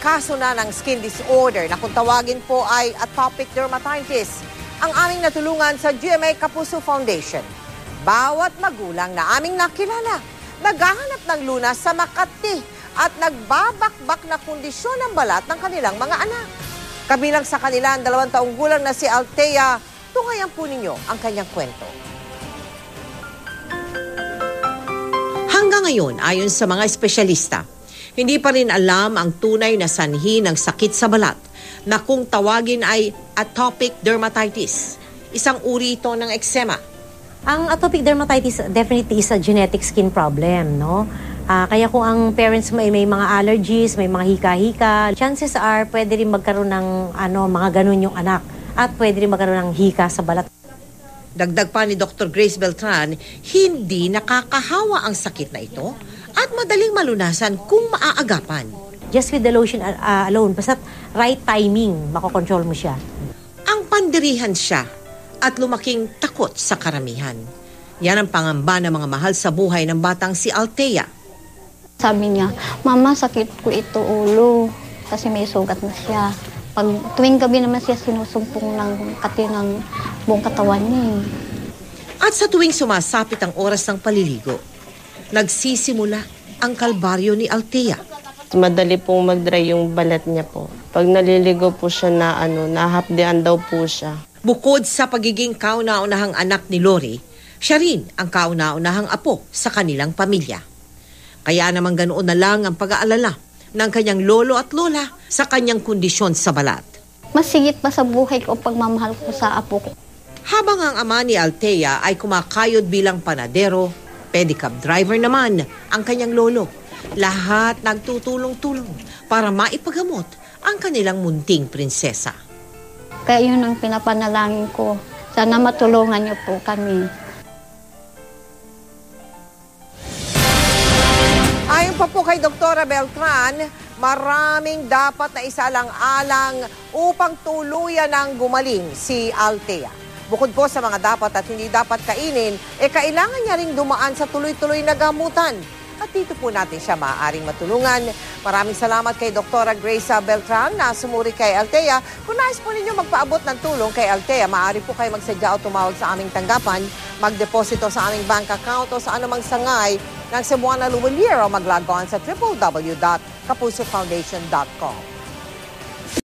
kaso na ng skin disorder na kung tawagin po ay atopic dermatitis ang aming natulungan sa GMA Kapuso Foundation. Bawat magulang na aming nakilala, naghahanap ng lunas sa Makati at nagbabakbak na kondisyon ng balat ng kanilang mga anak. Kabilang sa kanila ang 2 taong gulang na si Althea. Tungayan po ninyo ang kanyang kwento. Hanggang ngayon, ayon sa mga espesyalista, hindi pa rin alam ang tunay na sanhi ng sakit sa balat na kung tawagin ay atopic dermatitis. Isang uri ito ng eczema. Ang atopic dermatitis definitely is a genetic skin problem, no? Kaya kung ang parents may mga allergies, may mga hika-hika, chances are pwede rin magkaroon ng mga ganun yung anak at pwede rin magkaroon ng hika sa balat. Dagdag pa ni Dr. Grace Beltran, hindi nakakahawa ang sakit na ito at madaling malunasan kung maaagapan. Just with the lotion alone, basta right timing, makokontrol mo siya. Ang pandirihan siya at lumaking takot sa karamihan. Yan ang pangamba ng mga mahal sa buhay ng batang si Althea. Sabi niya, "Mama, sakit ko ito ulo." Kasi may sugat na siya. Pag tuwing gabi naman siya sinusumpong ng kati ng buong katawan niya. At sa tuwing sumasapit ang oras ng paliligo, nagsisimula ang kalbaryo ni Althea. Madali pong mag-dry yung balat niya po. Pag naliligo po siya nahapdean daw po siya. Bukod sa pagiging kauna-unahang anak ni Lori, siya rin ang kauna-unahang apo sa kanilang pamilya. Kaya naman ganoon na lang ang pag-aalala ng kanyang lolo at lola sa kanyang kondisyon sa balat. Mas sigit pa sa buhay ko pagmamahal ko sa apo ko. Habang ang ama ni Althea ay kumakayod bilang panadero, pedicab driver naman ang kanyang lolo. Lahat nagtutulong-tulong para maipagamot ang kanilang munting prinsesa. Kaya yun ang pinapanalangin ko. Sana matulungan niyo po kami. Ayon pa po kay Dr. Beltran, maraming dapat na isalang-alang upang tuluyan ng gumaling si Althea. Bukod po sa mga dapat at hindi dapat kainin, kailangan niya ring dumaan sa tuloy-tuloy na gamutan. At dito po natin siya maaaring matulungan. Maraming salamat kay Dr. Grace Beltran na sumuri kay Althea. Kung nais po ninyo magpaabot ng tulong kay Althea, maaari po kayo magsadya o tumawag sa aming tanggapan, magdeposito sa aming bank account o sa anumang sangay ng Cebuana Luwalier o mag-log on sa www.kapusofoundation.com.